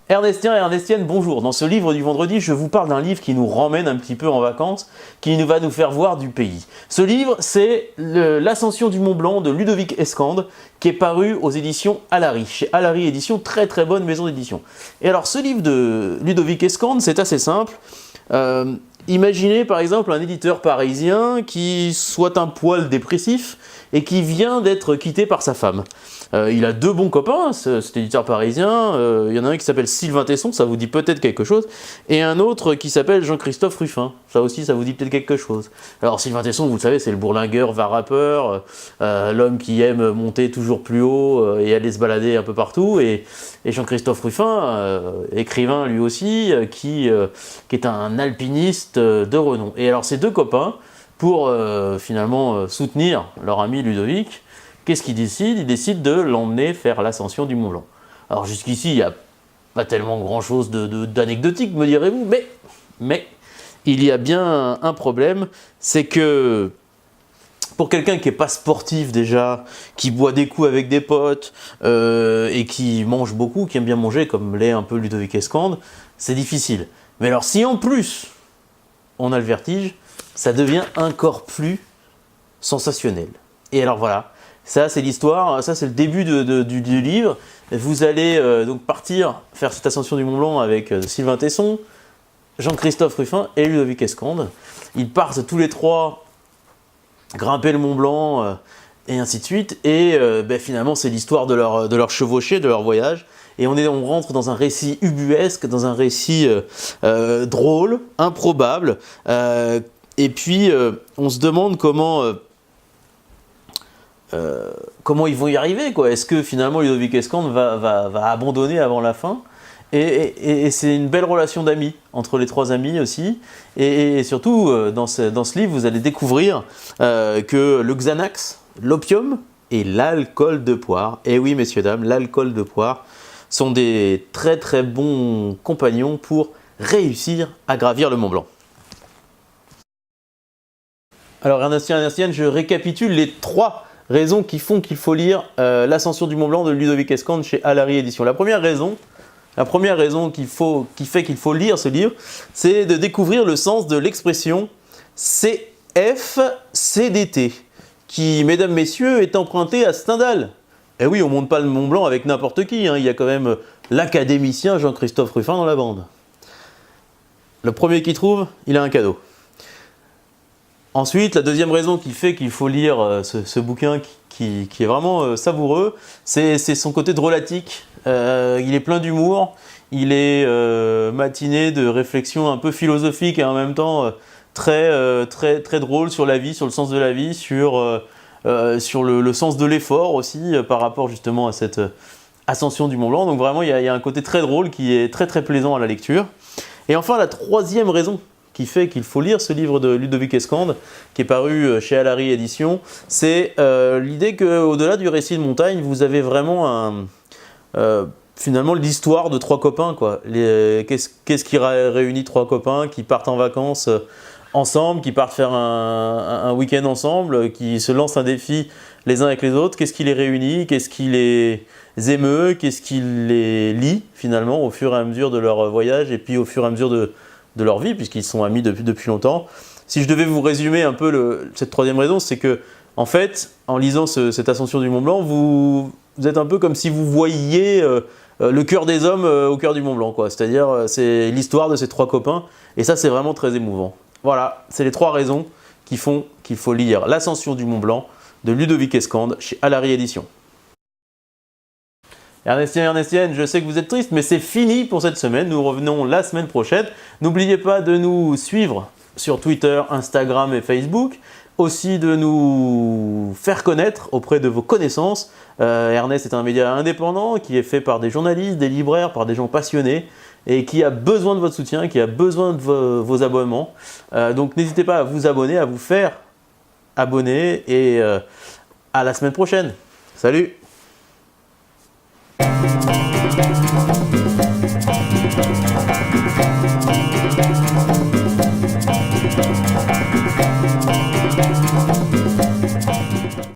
Ernestien et Ernestienne, bonjour. Dans ce livre du vendredi, je vous parle d'un livre qui nous ramène un petit peu en vacances, qui va nous faire voir du pays. Ce livre, c'est L'Ascension du Mont Blanc de Ludovic Escande, qui est paru aux éditions Alary. Chez Alary Éditions, très très bonne maison d'édition. Et alors, ce livre de Ludovic Escande, c'est assez simple. Imaginez par exemple un éditeur parisien qui soit un poil dépressif et qui vient d'être quitté par sa femme. Il a deux bons copains, cet éditeur parisien. Il y en a un qui s'appelle Sylvain Tesson, ça vous dit peut-être quelque chose, et un autre qui s'appelle Jean-Christophe Ruffin, ça aussi ça vous dit peut-être quelque chose. Alors Sylvain Tesson, vous le savez, c'est le bourlingueur varapeur, l'homme qui aime monter toujours plus haut et aller se balader un peu partout, et Jean-Christophe Ruffin, écrivain lui aussi, qui est un alpiniste de renom. Et alors ces deux copains, pour finalement soutenir leur ami Ludovic, qu'est-ce qu'ils décident? Ils décident de l'emmener faire l'ascension du Mont Blanc. Alors jusqu'ici, il n'y a pas tellement grand-chose d'anecdotique, me direz-vous, mais il y a bien un problème, c'est que pour quelqu'un qui n'est pas sportif déjà, qui boit des coups avec des potes et qui mange beaucoup, qui aime bien manger, comme l'est un peu Ludovic Escande, c'est difficile. Mais alors si en plus on a le vertige, ça devient encore plus sensationnel. Et alors voilà, ça c'est l'histoire, ça c'est le début du livre. Vous allez donc partir faire cette ascension du Mont Blanc avec Sylvain Tesson, Jean-Christophe Ruffin et Ludovic Escande. Ils partent tous les trois grimper le Mont Blanc et ainsi de suite. Et finalement c'est l'histoire de leur chevauchée, de leur voyage. Et on rentre dans un récit ubuesque, dans un récit drôle, improbable. Et puis on se demande comment ils vont y arriver, quoi. Est-ce que finalement Ludovic Escande va abandonner avant la fin? Et c'est une belle relation d'amis entre les trois amis aussi. Et surtout, dans ce livre, vous allez découvrir que le Xanax, l'opium et l'alcool de poire, et oui messieurs dames, l'alcool de poire, sont des très très bons compagnons pour réussir à gravir le Mont Blanc. Alors Ernestien et Ernestienne, je récapitule les trois raisons qui font qu'il faut lire L'Ascension du Mont Blanc de Ludovic Escande chez Alary Éditions. La première raison qui fait qu'il faut lire ce livre, c'est de découvrir le sens de l'expression CFCDT, qui, mesdames, messieurs, est empruntée à Stendhal. Eh oui, on ne monte pas le Mont Blanc avec n'importe qui, hein. Il y a quand même l'académicien Jean-Christophe Ruffin dans la bande. Le premier qui trouve, il a un cadeau. Ensuite, la deuxième raison qui fait qu'il faut lire ce bouquin qui est vraiment savoureux, c'est son côté drôlatique. Il est plein d'humour, il est matiné de réflexions un peu philosophiques et en même temps très drôle sur la vie, sur le sens de la vie, sur le sens de l'effort aussi par rapport justement à cette ascension du Mont Blanc. Donc vraiment, il y a un côté très drôle qui est très plaisant à la lecture. Et enfin, la troisième raison qui fait qu'il faut lire ce livre de Ludovic Escande, qui est paru chez Alary Éditions, c'est l'idée qu'au-delà du récit de montagne, vous avez vraiment finalement l'histoire de trois copains, quoi. Qu'est-ce qui réunit trois copains qui partent en vacances ensemble, qui partent faire un week-end ensemble, qui se lancent un défi les uns avec les autres? Qu'est-ce qui les réunit? Qu'est-ce qui les émeut? Qu'est-ce qui les lie finalement au fur et à mesure de leur voyage et puis au fur et à mesure de leur vie, puisqu'ils sont amis depuis longtemps. Si je devais vous résumer un peu cette troisième raison, c'est que, en fait, en lisant cette ascension du Mont Blanc, vous êtes un peu comme si vous voyiez le cœur des hommes au cœur du Mont Blanc, quoi. C'est-à-dire, c'est l'histoire de ces trois copains, et ça, c'est vraiment très émouvant. Voilà, c'est les trois raisons qui font qu'il faut lire L'Ascension du Mont Blanc de Ludovic Escande chez Alary Éditions. Ernestien et Ernestienne, je sais que vous êtes triste, mais c'est fini pour cette semaine. Nous revenons la semaine prochaine. N'oubliez pas de nous suivre sur Twitter, Instagram et Facebook. Aussi de nous faire connaître auprès de vos connaissances. Ernest est un média indépendant qui est fait par des journalistes, des libraires, par des gens passionnés et qui a besoin de votre soutien, qui a besoin de vos abonnements. Donc n'hésitez pas à vous abonner, à vous faire abonner et à la semaine prochaine. Salut!